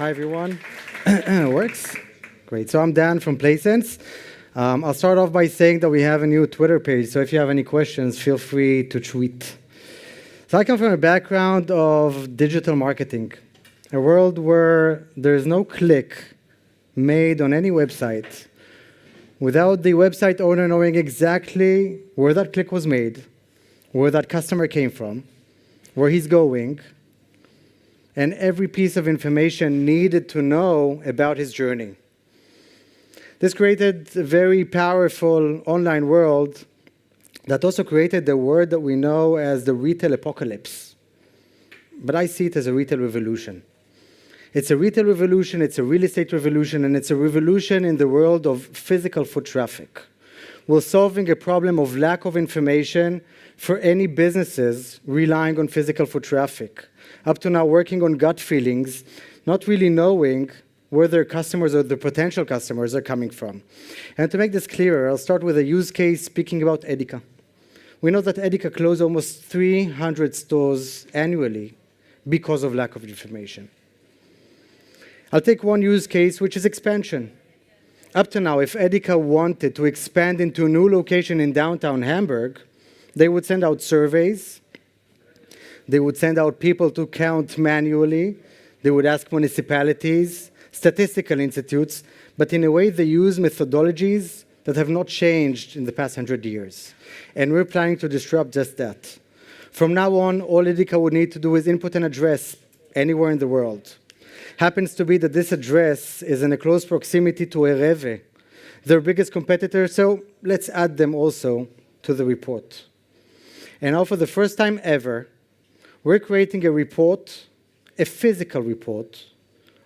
Hi, everyone. Works? Great. So I'm Dan from Placense. I'll start off by saying that we have a new Twitter page, so if you have any questions, feel free to tweet. So I come from a background of digital marketing, a world where there's no click made on any website without the website owner knowing exactly where that click was made, where that customer came from, where he's going, and every piece of information needed to know about his journey. This created a very powerful online world that also created the word that we know as the retail apocalypse. But I see it as a retail revolution. It's a retail revolution, it's a real estate revolution, and it's a revolution in the world of physical foot traffic. We're solving a problem of lack of information for any businesses relying on physical foot traffic. Up to now, working on gut feelings, not really knowing where their customers or the potential customers are coming from. And to make this clearer, I'll start with a use case speaking about Edeka. We know that Edeka closed almost 300 stores annually because of lack of information. I'll take one use case, which is expansion. Up to now, if Edeka wanted to expand into a new location in downtown Hamburg, they would send out surveys, they would send out people to count manually, they would ask municipalities, statistical institutes, but in a way they use methodologies that have not changed in the past 100 years. And we're planning to disrupt just that. From now on, all Edeka would need to do is input an address anywhere in the world. Happens to be that this address is in a close proximity to Ereve, their biggest competitor, so let's add them also to the report. And now for the first time ever, we're creating a report, a physical report,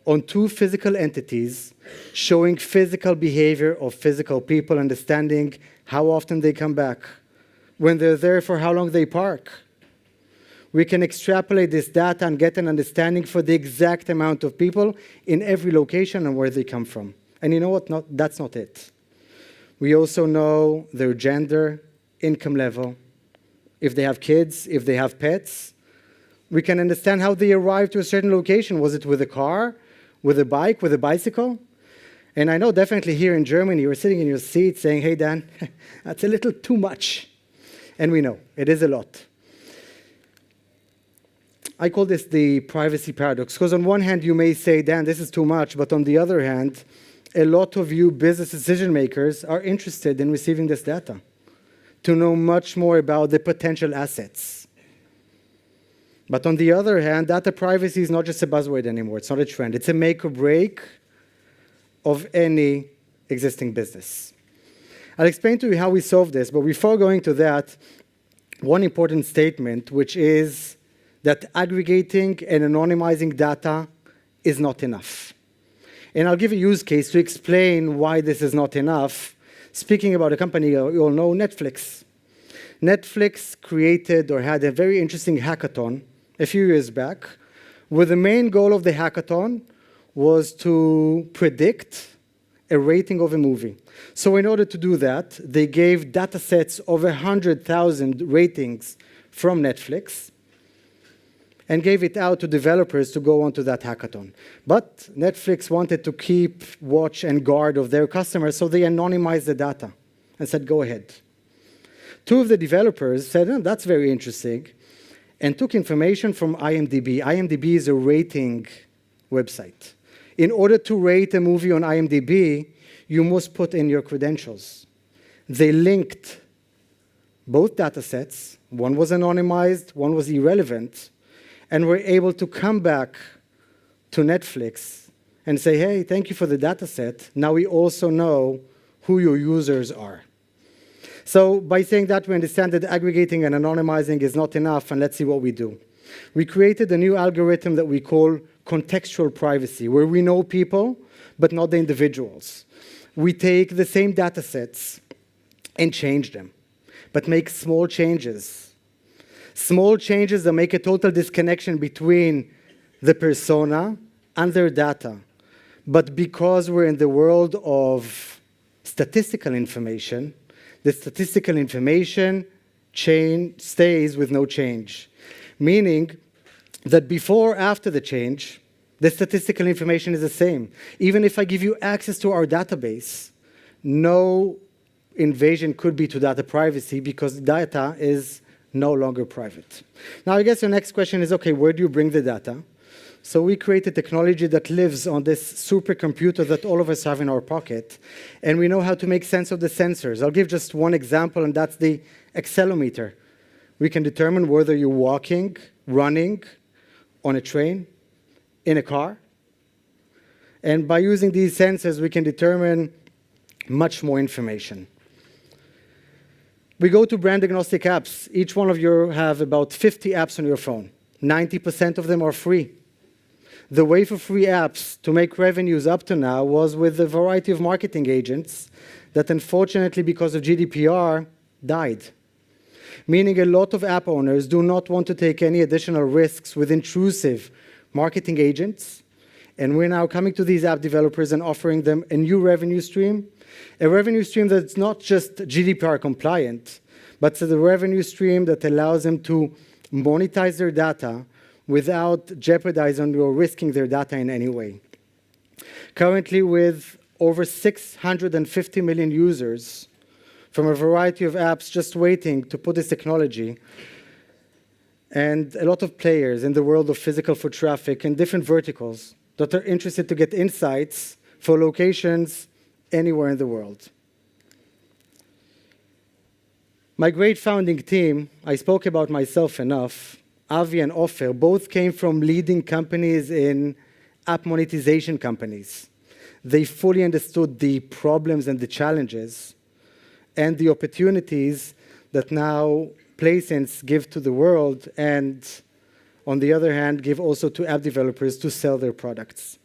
on two physical entities showing physical behavior of physical people, understanding how often they come back, when they're there, for how long they park. We can extrapolate this data and get an understanding for the exact amount of people in every location and where they come from. And you know what? That's not it. We also know their gender, income level, if they have kids, if they have pets. We can understand how they arrived to a certain location. Was it with a car, with a bike, with a bicycle? And I know definitely here in Germany, you're sitting in your seat saying, hey, Dan, that's a little too much. And we know, it is a lot. I call this the privacy paradox, because on one hand, you may say, Dan, this is too much, but on the other hand, a lot of you business decision makers are interested in receiving this data to know much more about the potential assets. But on the other hand, data privacy is not just a buzzword anymore. It's not a trend. It's a make or break of any existing business. I'll explain to you how we solve this, but before going to that, one important statement, which is that aggregating and anonymizing data is not enough. And I'll give a use case to explain why this is not enough, speaking about a company you all know, Netflix. Netflix created or had a very interesting hackathon a few years back, where the main goal of the hackathon was to predict a rating of a movie. So in order to do that, they gave data sets of 100,000 ratings from Netflix, and gave it out to developers to go onto that hackathon. But Netflix wanted to keep watch and guard of their customers, so they anonymized the data and said, go ahead. Two of the developers said, oh, that's very interesting, and took information from IMDb. IMDb is a rating website. In order to rate a movie on IMDb, you must put in your credentials. They linked both data sets. One was anonymized, one was irrelevant, and we're able to come back to Netflix and say, hey, thank you for the data set. Now we also know who your users are. So by saying that, we understand that aggregating and anonymizing is not enough, and let's see what we do. We created a new algorithm that we call contextual privacy, where we know people, but not the individuals. We take the same data sets and change them, but make small changes. Small changes that make a total disconnection between the persona and their data. But because we're in the world of statistical information, the statistical information stays with no change. Meaning that before or after the change, The statistical information is the same. Even if I give you access to our database, no invasion could be to data privacy because data is no longer private. Now, I guess your next question is, okay, where do you bring the data? So we created technology that lives on this supercomputer that all of us have in our pocket, and we know how to make sense of the sensors. I'll give just one example, and that's the accelerometer. We can determine whether you're walking, running, on a train, in a car. And by using these sensors, we can determine much more information. We go to brand-agnostic apps. Each one of you have about 50 apps on your phone. 90% of them are free. The way for free apps to make revenues up to now was with a variety of marketing agents that unfortunately, because of GDPR, died. Meaning a lot of app owners do not want to take any additional risks with intrusive marketing agents. And we're now coming to these app developers and offering them a new revenue stream, a revenue stream that's not just GDPR compliant, but it's a revenue stream that allows them to monetize their data without jeopardizing or risking their data in any way. Currently, with over 650 million users from a variety of apps just waiting to put this technology, and a lot of players in the world of physical foot traffic and different verticals that are interested to get insights for locations anywhere in the world. My great founding team, I spoke about myself enough, Avi and Ofer, both came from leading companies in app monetization companies. They fully understood the problems and the challenges and the opportunities that now Placense give to the world, and on the other hand, give also to app developers to sell their products.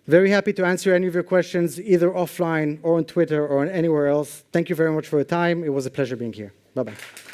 Very happy to answer any of your questions, either offline or on Twitter or anywhere else. Thank you very much for your time. It was a pleasure being here. Bye-bye.